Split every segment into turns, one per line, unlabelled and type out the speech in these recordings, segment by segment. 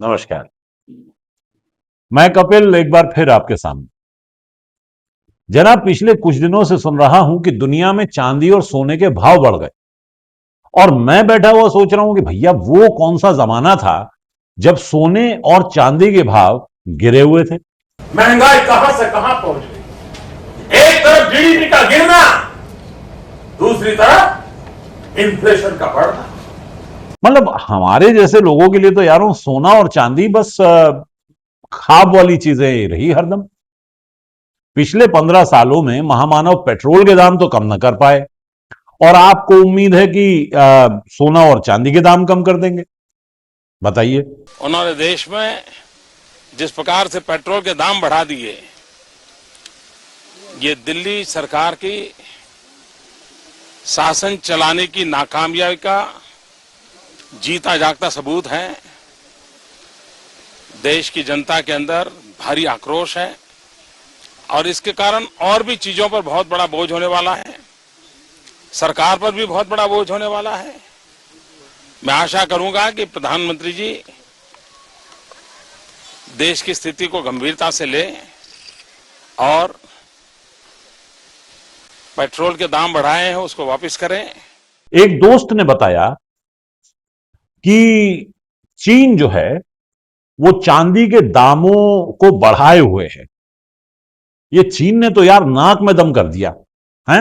नमस्कार। मैं कपिल एक बार फिर आपके सामने। जनाब, पिछले कुछ दिनों से सुन रहा हूं कि दुनिया में चांदी और सोने के भाव बढ़ गए और मैं बैठा हुआ सोच रहा हूं कि भैया वो कौन सा जमाना था जब सोने और चांदी के भाव गिरे हुए थे।
महंगाई कहां से कहां पहुंच गई। एक तरफ जीडीपी का गिरना, दूसरी तरफ इन्फ्लेशन का बढ़ना।
मतलब हमारे जैसे लोगों के लिए तो यारों सोना और चांदी बस ख्वाब वाली चीजें रही हरदम। पिछले 15 सालों में महामानव पेट्रोल के दाम तो कम न कर पाए और आपको उम्मीद है कि सोना और चांदी के दाम कम कर देंगे। बताइए।
उन्होंने देश में जिस प्रकार से पेट्रोल के दाम बढ़ा दिए, ये दिल्ली सरकार की शासन चलाने की नाकामयाबी का जीता जागता सबूत है। देश की जनता के अंदर भारी आक्रोश है और इसके कारण और भी चीजों पर बहुत बड़ा बोझ होने वाला है, सरकार पर भी बहुत बड़ा बोझ होने वाला है। मैं आशा करूंगा कि प्रधानमंत्री जी देश की स्थिति को गंभीरता से लें और पेट्रोल के दाम बढ़ाए हैं उसको वापस करें।
एक दोस्त ने बताया कि चीन जो है वो चांदी के दामों को बढ़ाए हुए है। ये चीन ने तो यार नाक में दम कर दिया है।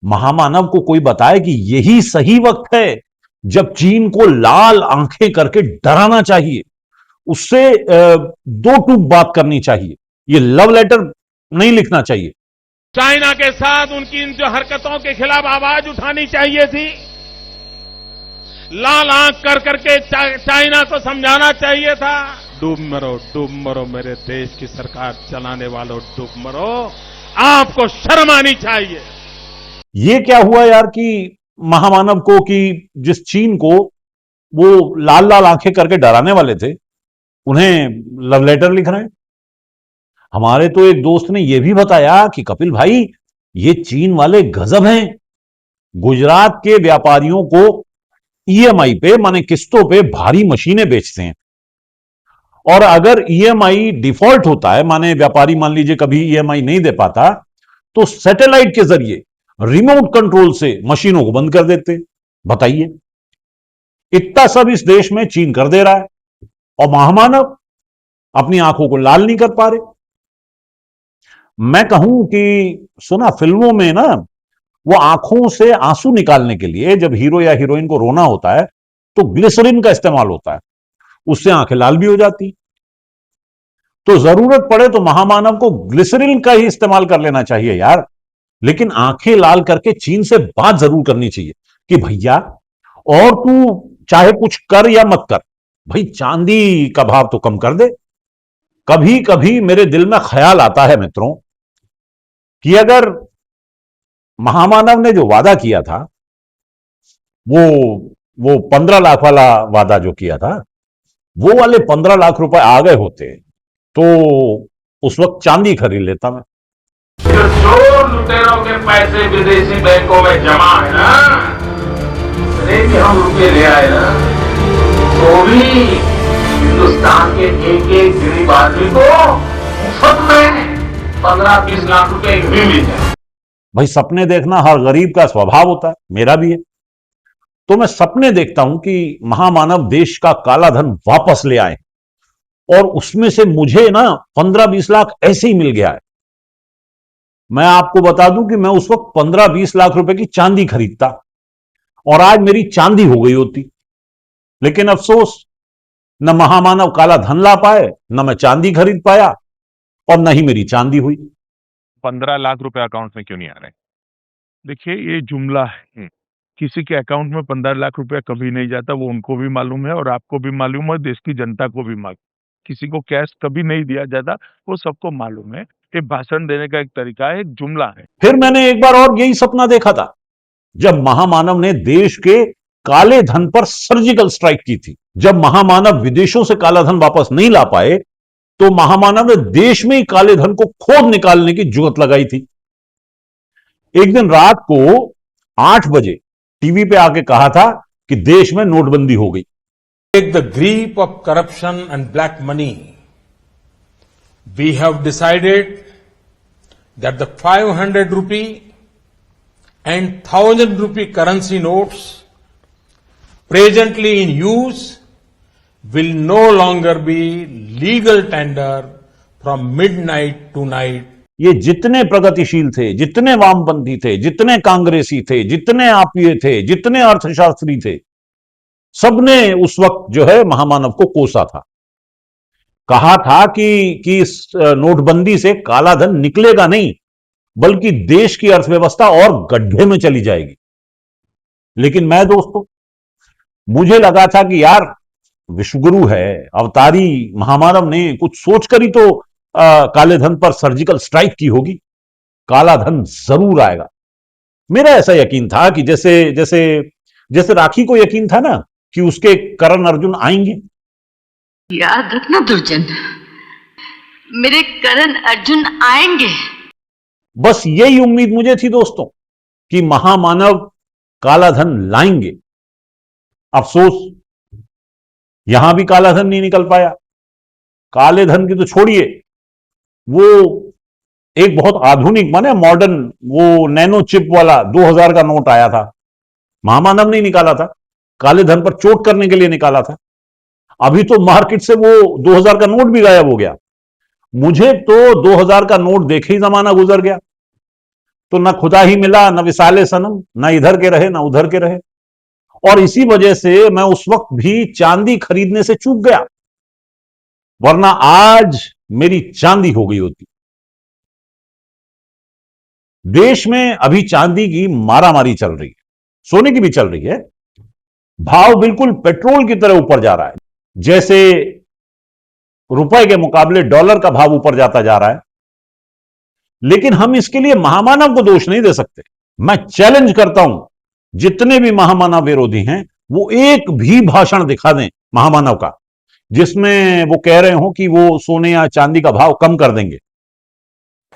महामानव को कोई बताए कि यही सही वक्त है जब चीन को लाल आंखें करके डराना चाहिए, उससे दो टूक बात करनी चाहिए, ये लव लेटर नहीं लिखना चाहिए।
चाइना के साथ उनकी इन जो हरकतों के खिलाफ आवाज उठानी चाहिए थी। लाल आंख कर करके चाइना को समझाना चाहिए था। डूब मरो मेरे देश की सरकार चलाने वालों, डूब मरो, आपको शर्म आनी चाहिए।
ये क्या हुआ यार कि महामानव को कि जिस चीन को वो लाल लाल आंखें करके डराने वाले थे उन्हें लव लेटर लिख रहे हैं। हमारे तो एक दोस्त ने यह भी बताया कि कपिल भाई ये चीन वाले गजब हैं। गुजरात के व्यापारियों को ईएमआई पे माने किस्तों पे भारी मशीनें बेचते हैं और अगर ईएमआई डिफॉल्ट होता है, माने व्यापारी मान लीजिए कभी ईएमआई नहीं दे पाता, तो सैटेलाइट के जरिए रिमोट कंट्रोल से मशीनों को बंद कर देते। बताइए, इतना सब इस देश में चीन कर दे रहा है और महामानव अपनी आंखों को लाल नहीं कर पा रहे। मैं कहूं कि सुना फिल्मों में ना वो आंखों से आंसू निकालने के लिए जब हीरो या हीरोइन को रोना होता है तो ग्लिसरीन का इस्तेमाल होता है, उससे आंखें लाल भी हो जाती। तो जरूरत पड़े तो महामानव को ग्लिसरीन का ही इस्तेमाल कर लेना चाहिए यार, लेकिन आंखें लाल करके चीन से बात जरूर करनी चाहिए कि भैया और तू चाहे कुछ कर या मत कर, भाई चांदी का भाव तो कम कर दे। कभी कभी मेरे दिल में ख्याल आता है मित्रों कि अगर महामानव ने जो वादा किया था वो वो 15 लाख वाला वादा जो किया था, वो वाले 15 लाख रुपए आ गए होते तो उस वक्त चांदी खरीद लेता मैं।
जो लुटेरों के पैसे विदेशी बैंकों में जमा है ना, भी हम रुपये ले आए ना, तो भी हिंदुस्तान के एक एक गरीब आदमी को मुफ्त में 15-20 लाख रुपए भी मिल जाए।
भाई सपने देखना हर गरीब का स्वभाव होता है, मेरा भी है। तो मैं सपने देखता हूं कि महामानव देश का काला धन वापस ले आए और उसमें से मुझे ना 15-20 लाख ऐसे ही मिल गया है। मैं आपको बता दूं कि मैं उस वक्त 15-20 लाख रुपए की चांदी खरीदता और आज मेरी चांदी हो गई होती। लेकिन अफसोस, न महामानव काला धन ला पाए, न मैं चांदी खरीद पाया और न ही मेरी चांदी हुई।
15 लाख रुपए अकाउंट में क्यों नहीं आ रहे? देखिए, ये जुमला है। किसी के अकाउंट में 15 लाख रुपया कभी नहीं जाता, वो उनको भी मालूम है और आपको भी मालूम है, देश की जनता को भी मालूम। किसी को कैश कभी नहीं दिया जाता, वो सबको मालूम है। ये भाषण देने का एक तरीका है, एक जुमला है।
फिर मैंने एक बार और यही सपना देखा था जब महामानव ने देश के काले धन पर सर्जिकल स्ट्राइक की थी। जब महामानव विदेशों से काला धन वापस नहीं ला पाए तो महामानव ने देश में ही काले धन को खोद निकालने की जुगत लगाई थी। एक दिन रात को 8 बजे टीवी पे आके कहा था कि देश में नोटबंदी हो गई।
Take the grip of corruption and black money, we have decided that the 500 rupee and 1000 rupee currency notes presently in use will no longer be legal tender from midnight to night.
ये जितने प्रगतिशील थे, जितने वामपंथी थे, जितने कांग्रेसी थे, जितने आपीय थे, जितने अर्थशास्त्री थे, सबने उस वक्त जो है महामानव को कोसा था। कहा था कि इस नोटबंदी से काला धन निकलेगा नहीं, बल्कि देश की अर्थव्यवस्था और गड्ढे में चली जाएगी। लेकिन मैं दोस्तों, मुझे लगा था कि यार विश्वगुरु है, अवतारी महामानव ने कुछ सोचकर ही तो काले धन पर सर्जिकल स्ट्राइक की होगी, काला धन जरूर आएगा। मेरा ऐसा यकीन था कि जैसे जैसे जैसे राखी को यकीन था ना कि उसके करण अर्जुन आएंगे।
याद रखना दुर्जन, मेरे करण अर्जुन आएंगे।
बस यही उम्मीद मुझे थी दोस्तों कि महामानव काला धन लाएंगे। अफसोस, यहां भी काला धन नहीं निकल पाया। काले धन की तो छोड़िए, वो एक बहुत आधुनिक माने मॉडर्न वो नैनो चिप वाला 2000 का नोट आया था, महामानव नहीं निकाला था, काले धन पर चोट करने के लिए निकाला था। अभी तो मार्केट से वो 2000 का नोट भी गायब हो गया। मुझे तो 2000 का नोट देखे ही जमाना गुजर गया। तो ना खुदा ही मिला, ना विसाले सनम, ना इधर के रहे ना उधर के रहे। और इसी वजह से मैं उस वक्त भी चांदी खरीदने से चूक गया, वरना आज मेरी चांदी हो गई होती। देश में अभी चांदी की मारामारी चल रही है, सोने की भी चल रही है। भाव बिल्कुल पेट्रोल की तरह ऊपर जा रहा है। जैसे रुपए के मुकाबले डॉलर का भाव ऊपर जाता जा रहा है। लेकिन हम इसके लिए महामानव को दोष नहीं दे सकते। मैं चैलेंज करता हूं, जितने भी महामानव विरोधी हैं, वो एक भी भाषण दिखा दें महामानव का जिसमें वो कह रहे हो कि वो सोने या चांदी का भाव कम कर देंगे।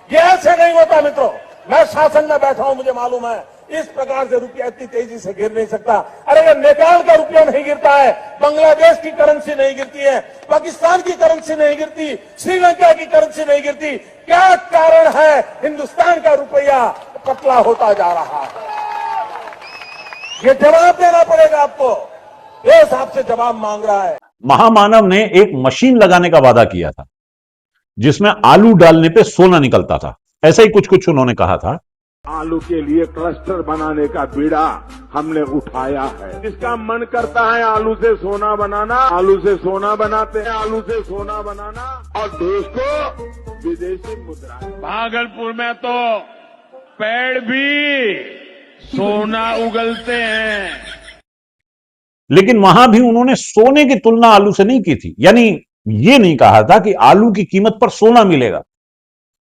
ये ऐसे नहीं होता मित्रों। मैं शासन में बैठा हूं, मुझे मालूम है इस प्रकार से रुपया इतनी तेजी से गिर नहीं सकता। अरे ये नेपाल का रुपया नहीं गिरता है, बांग्लादेश की करेंसी नहीं गिरती है, पाकिस्तान की करेंसी नहीं गिरती, श्रीलंका की करेंसी नहीं गिरती। क्या कारण है हिंदुस्तान का रुपया पतला होता जा रहा है? ये जवाब देना पड़ेगा आपको। देश आपसे जवाब मांग रहा है।
महामानव ने एक मशीन लगाने का वादा किया था जिसमें आलू डालने पे सोना निकलता था। ऐसा ही कुछ कुछ उन्होंने कहा था।
आलू के लिए क्लस्टर बनाने का बीड़ा हमने उठाया है। जिसका मन करता है आलू से सोना बनाना, आलू से सोना बनाते हैं, आलू से सोना बनाना और देश को विदेशी मुद्रा।
भागलपुर में तो पेड़ भी सोना उगलते हैं।
लेकिन वहां भी उन्होंने सोने की तुलना आलू से नहीं की थी। यानी ये नहीं कहा था कि आलू की कीमत पर सोना मिलेगा,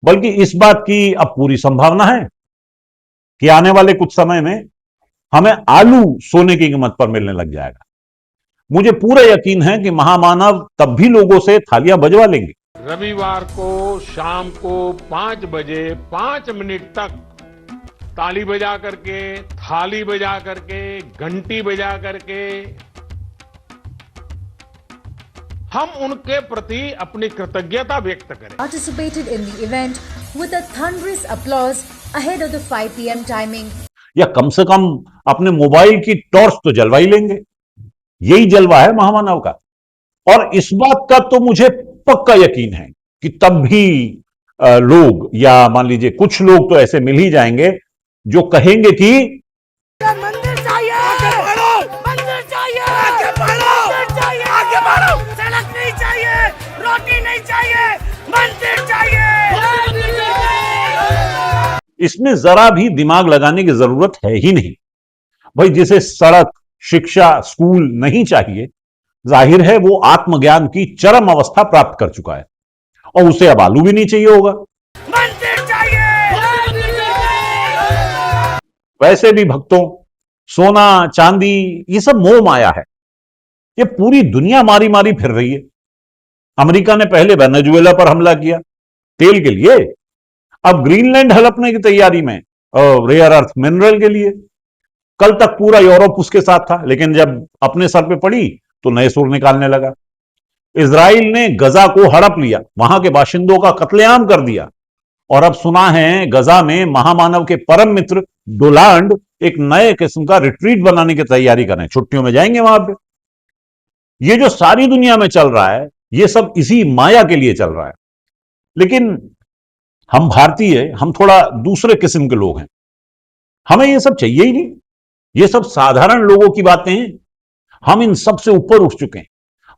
बल्कि इस बात की अब पूरी संभावना है कि आने वाले कुछ समय में हमें आलू सोने की कीमत पर मिलने लग जाएगा। मुझे पूरा यकीन है कि महामानव तब भी लोगों से थालियां बजवा लेंगे।
रविवार को शाम को 5 बजे 5 मिनट तक ताली बजा करके, थाली बजा करके, घंटी बजा करके हम उनके प्रति अपनी कृतज्ञता व्यक्त करें।
Participated in the event with a thunderous applause ahead of the 5 p.m. timing.
या कम से कम अपने मोबाइल की टॉर्च तो जलवा ही लेंगे। यही जलवा है महामानव का। और इस बात का तो मुझे पक्का यकीन है कि तब भी लोग, या मान लीजिए कुछ लोग तो ऐसे मिल ही जाएंगे जो कहेंगे कि
मंदिर चाहिए, आगे बढ़ो, मंदिर चाहिए, आगे बढ़ो, मंदिर चाहिए, आगे बढ़ो, सड़क नहीं चाहिए, रोटी नहीं चाहिए, मंदिर चाहिए।
इसमें जरा भी दिमाग लगाने की जरूरत है ही नहीं। भाई जिसे सड़क, शिक्षा, स्कूल नहीं चाहिए, जाहिर है वो आत्मज्ञान की चरम अवस्था प्राप्त कर चुका है और उसे अब आलू भी नहीं चाहिए होगा।
मंदिर चाहिए।
वैसे भी भक्तों, सोना चांदी ये सब मोह माया है। ये पूरी दुनिया मारी मारी फिर रही है। अमेरिका ने पहले वेनेजुएला पर हमला किया तेल के लिए, अब ग्रीनलैंड हड़पने की तैयारी में रेयर अर्थ मिनरल के लिए। कल तक पूरा यूरोप उसके साथ था, लेकिन जब अपने सर पे पड़ी तो नए सुर निकालने लगा। इजराइल ने गजा को हड़प लिया, वहां के बाशिंदों का कत्लेआम कर दिया, और अब सुना है गजा में महामानव के परम मित्र डोनाल्ड एक नए किस्म का रिट्रीट बनाने की तैयारी कर रहे हैं, छुट्टियों में जाएंगे वहां पे। ये जो सारी दुनिया में चल रहा है, ये सब इसी माया के लिए चल रहा है। लेकिन हम भारतीय, हम थोड़ा दूसरे किस्म के लोग हैं, हमें ये सब चाहिए ही नहीं। ये सब साधारण लोगों की बातें हैं, हम इन सब से ऊपर उठ चुके हैं।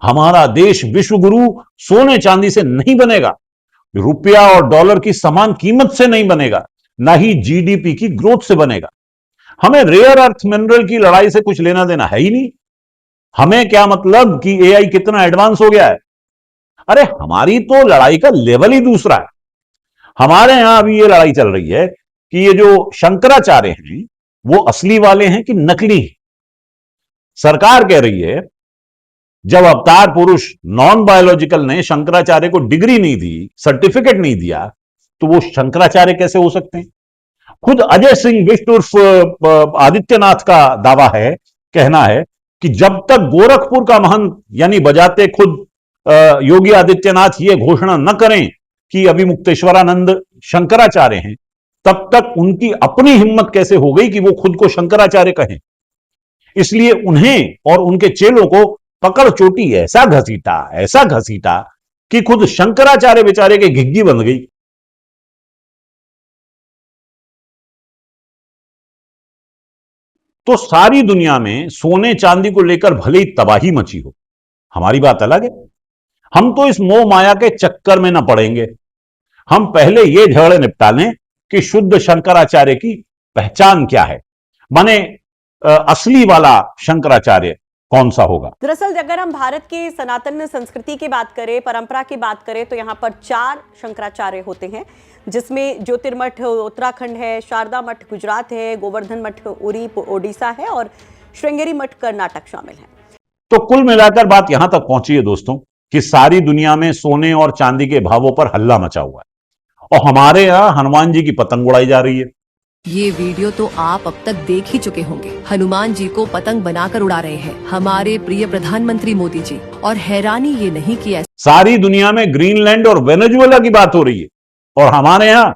हमारा देश विश्व गुरु सोने चांदी से नहीं बनेगा, रुपया और डॉलर की समान कीमत से नहीं बनेगा, ना ही जीडीपी की ग्रोथ से बनेगा। हमें रेयर अर्थ मिनरल की लड़ाई से कुछ लेना देना है ही नहीं। हमें क्या मतलब कि एआई कितना एडवांस हो गया है। अरे हमारी तो लड़ाई का लेवल ही दूसरा है। हमारे यहां अभी ये लड़ाई चल रही है कि ये जो शंकराचार्य हैं वो असली वाले हैं कि नकली। सरकार कह रही है जब अवतार पुरुष नॉन बायोलॉजिकल ने शंकराचार्य को डिग्री नहीं दी, सर्टिफिकेट नहीं दिया, तो वो शंकराचार्य कैसे हो सकते हैं। खुद अजय सिंह बिष्ट उर्फ आदित्यनाथ का दावा है, कहना है कि जब तक गोरखपुर का महंत यानी बजाते खुद योगी आदित्यनाथ ये घोषणा न करें कि अभिमुक्तेश्वरानंद शंकराचार्य हैं, तब तक उनकी अपनी हिम्मत कैसे हो गई कि वो खुद को शंकराचार्य कहें। इसलिए उन्हें और उनके चेलों को पकड़ चोटी ऐसा घसीटा कि खुद शंकराचार्य बेचारे के घिग्गी बन गई। तो सारी दुनिया में सोने चांदी को लेकर भले ही तबाही मची हो, हमारी बात अलग है। हम तो इस मोह माया के चक्कर में न पड़ेंगे। हम पहले ये झगड़े निपटा लें कि शुद्ध शंकराचार्य की पहचान क्या है, माने असली वाला शंकराचार्य कौन सा होगा।
दरअसल अगर हम भारत की सनातन संस्कृति की बात करें, परंपरा की बात करें, तो यहाँ पर 4 शंकराचार्य होते हैं, जिसमें ज्योतिर्मठ उत्तराखंड है, शारदा मठ गुजरात है, गोवर्धन मठ उरी ओडिशा है और श्रृंगेरी मठ कर्नाटक शामिल है।
तो कुल मिलाकर बात यहां तक पहुंची है दोस्तों कि सारी दुनिया में सोने और चांदी के भावों पर हल्ला मचा हुआ है और हमारे यहां हनुमान जी की पतंग उड़ाई जा रही है।
ये वीडियो तो आप अब तक देख ही चुके होंगे। हनुमान जी को पतंग बनाकर उड़ा रहे हैं हमारे प्रिय प्रधानमंत्री मोदी जी, और हैरानी ये नहीं कि
सारी दुनिया में ग्रीनलैंड और वेनेजुएला की बात हो रही है और हमारे यहाँ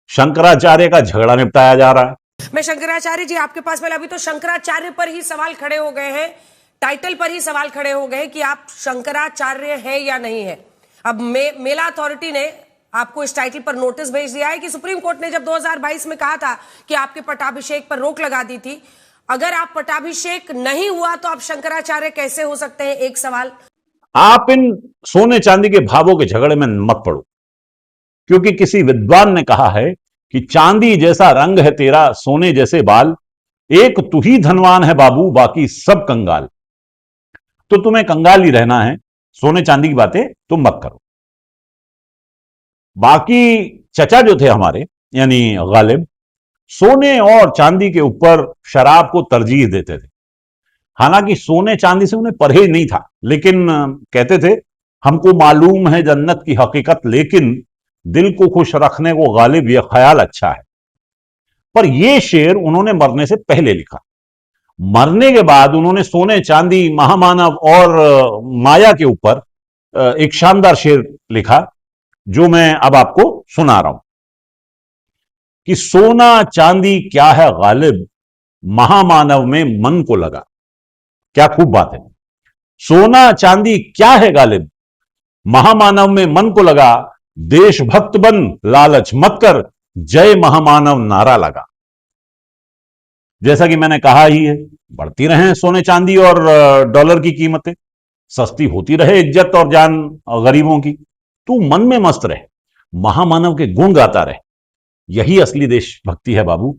शंकराचार्य का झगड़ा निपटाया जा रहा है।
मैं शंकराचार्य जी आपके पास पहले, अभी तो शंकराचार्य पर ही सवाल खड़े हो गए हैं, टाइटल पर ही सवाल खड़े हो गए कि आप शंकराचार्य है या नहीं है। अब मेला अथॉरिटी ने आपको इस टाइटल पर नोटिस भेज दिया है कि सुप्रीम कोर्ट ने जब 2022 में कहा था कि आपके पटाभिषेक पर रोक लगा दी थी, अगर आप पटाभिषेक नहीं हुआ तो आप शंकराचार्य कैसे हो सकते हैं। एक सवाल,
आप इन सोने चांदी के भावों के झगड़े में मत पड़ो, क्योंकि किसी विद्वान ने कहा है कि चांदी जैसा रंग है तेरा, सोने जैसे बाल, एक तू ही धनवान है बाबू, बाकी सब कंगाल। तो तुम्हें कंगाल ही रहना है, सोने चांदी की बातें तुम मत करो। बाकी चचा जो थे हमारे यानी गालिब, सोने और चांदी के ऊपर शराब को तरजीह देते थे। हालांकि सोने चांदी से उन्हें परहेज नहीं था, लेकिन कहते थे हमको मालूम है जन्नत की हकीकत, लेकिन दिल को खुश रखने को गालिब यह ख्याल अच्छा है। पर यह शेर उन्होंने मरने से पहले लिखा। मरने के बाद उन्होंने सोने चांदी, महामानव और माया के ऊपर एक शानदार शेर लिखा जो मैं अब आपको सुना रहा हूं कि सोना चांदी क्या है गालिब, महामानव में मन को लगा। क्या खूब बात है। सोना चांदी क्या है गालिब, महामानव में मन को लगा, देशभक्त बन लालच मत कर, जय महामानव नारा लगा। जैसा कि मैंने कहा ही है, बढ़ती रहे सोने चांदी और डॉलर की कीमतें, सस्ती होती रहे इज्जत और जान गरीबों की। तू मन में मस्त रहे, महामानव के गुण गाता रहे, यही असली देशभक्ति है बाबू।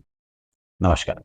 नमस्कार।